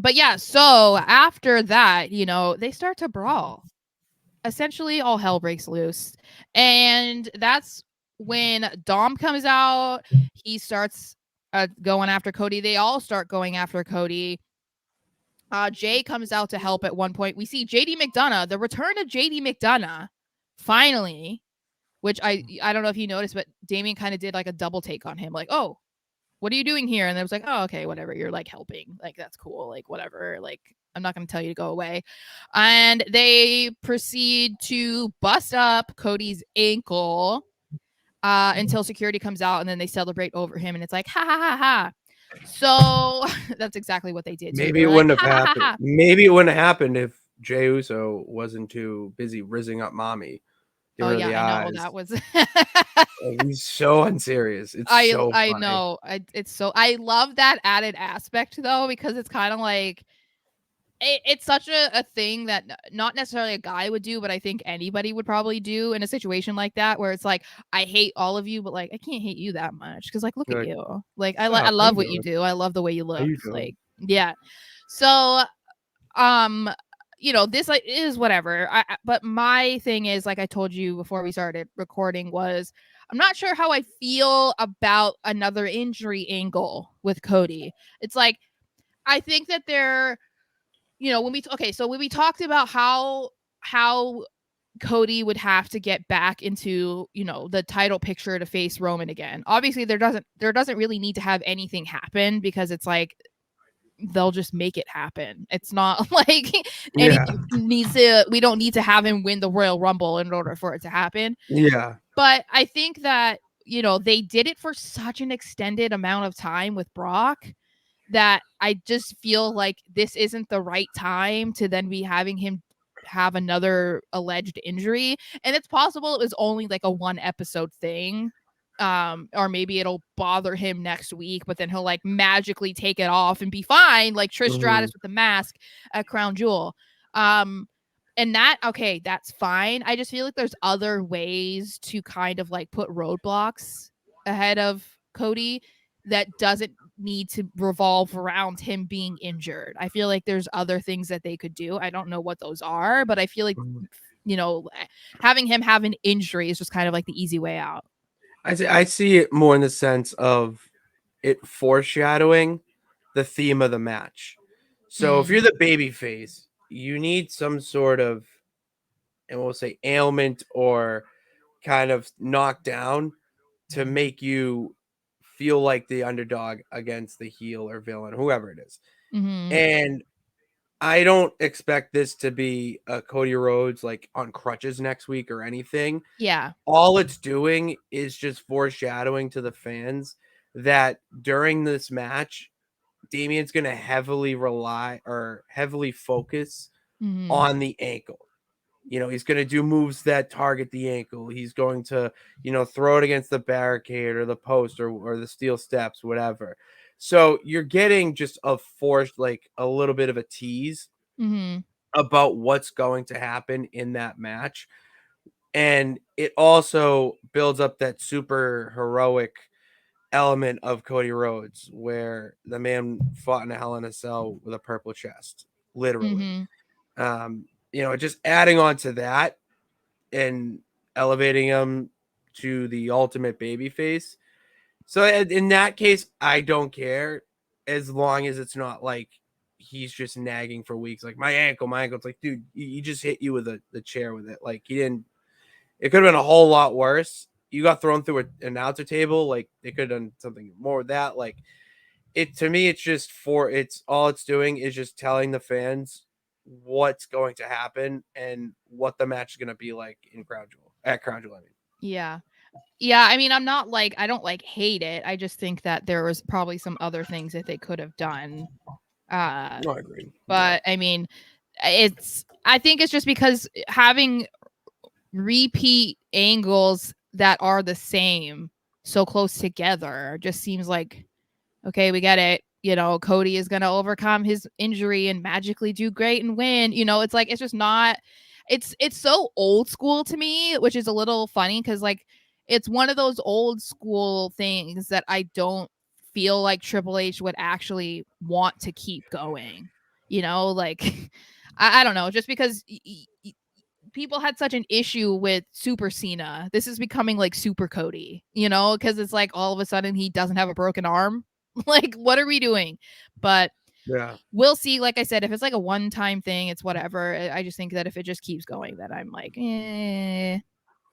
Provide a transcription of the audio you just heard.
But yeah, so after that, they start to brawl. Essentially, all hell breaks loose. And that's when Dom comes out. He starts going after Cody. They all start going after Cody. Jay comes out to help at one point. We see JD McDonough, the return of JD McDonough, finally, which I don't know if you noticed, but Damien kind of did like a double take on him, like, oh, what are you doing here? And I was like, oh, okay, whatever. You're like helping. Like, that's cool. Like, whatever. Like, I'm not going to tell you to go away. And they proceed to bust up Cody's ankle until security comes out, and then they celebrate over him. And it's like, ha ha ha ha. So that's exactly what they did. Maybe it wouldn't have happened. Maybe it wouldn't have happened if Jey Uso wasn't too busy rizzing up mommy. Oh yeah, I know that was. He's so unserious. It's so I funny. know. I love that added aspect though, because it's kind of like it's such a thing that not necessarily a guy would do, but I think anybody would probably do in a situation like that, where it's like, I hate all of you, but like I can't hate you that much because like look at you, like I love what you do. I love the way you look. Like yeah, so this like is whatever. But my thing is, like I told you before we started recording, was I'm not sure how I feel about another injury angle with Cody. It's like I think that they're when we talked about how Cody would have to get back into the title picture to face Roman again. Obviously there doesn't really need to have anything happen, because it's like they'll just make it happen. It's not like anything we don't need to have him win the Royal Rumble in order for it to happen. Yeah. But I think that they did it for such an extended amount of time with Brock that I just feel like this isn't the right time to then be having him have another alleged injury. And it's possible it was only like a 1 episode thing. Or maybe it'll bother him next week, but then he'll like magically take it off and be fine, like Trish Stratus with the mask at Crown Jewel. And that's fine. I just feel like there's other ways to kind of like put roadblocks ahead of Cody that doesn't need to revolve around him being injured. I feel like there's other things that they could do. I don't know what those are, but I feel like having him have an injury is just kind of like the easy way out. I see it more in the sense of it foreshadowing the theme of the match. So if you're the baby face, you need some sort of, and we'll say, ailment or kind of knockdown to make you feel like the underdog against the heel or villain, whoever it is. And I don't expect this to be a Cody Rhodes like on crutches next week or anything. Yeah. All it's doing is just foreshadowing to the fans that during this match, Damien's going to heavily focus on the ankle. He's going to do moves that target the ankle. He's going to, throw it against the barricade or the post or the steel steps, whatever. So you're getting just a little bit of a tease about what's going to happen in that match. And it also builds up that super heroic element of Cody Rhodes, where the man fought in a Hell in a Cell with a purple chest, literally. Just adding on to that and elevating him to the ultimate babyface. So in that case, I don't care, as long as it's not like he's just nagging for weeks, like my ankle. It's like, dude, he just hit you with the chair with it. Like he didn't. It could have been a whole lot worse. You got thrown through an announcer table. Like they could have done something more with that. Like to me, it's just all it's doing is just telling the fans what's going to happen and what the match is going to be like at Crown Jewel. Yeah. Yeah, I mean, I don't like hate it. I just think that there was probably some other things that they could have done. I agree. But I mean, I think it's just because having repeat angles that are the same so close together just seems like, okay, we get it. Cody is going to overcome his injury and magically do great and win. It's like, it's just not, it's so old school to me, which is a little funny because like it's one of those old school things that I don't feel like Triple H would actually want to keep going. You know, like I don't know, just because people had such an issue with Super Cena. This is becoming like Super Cody, you know, because it's like all of a sudden he doesn't have a broken arm. Like, what are we doing? But Yeah. we'll see. Like I said, if it's like a one-time thing, it's whatever. I just think that if it just keeps going, that I'm like,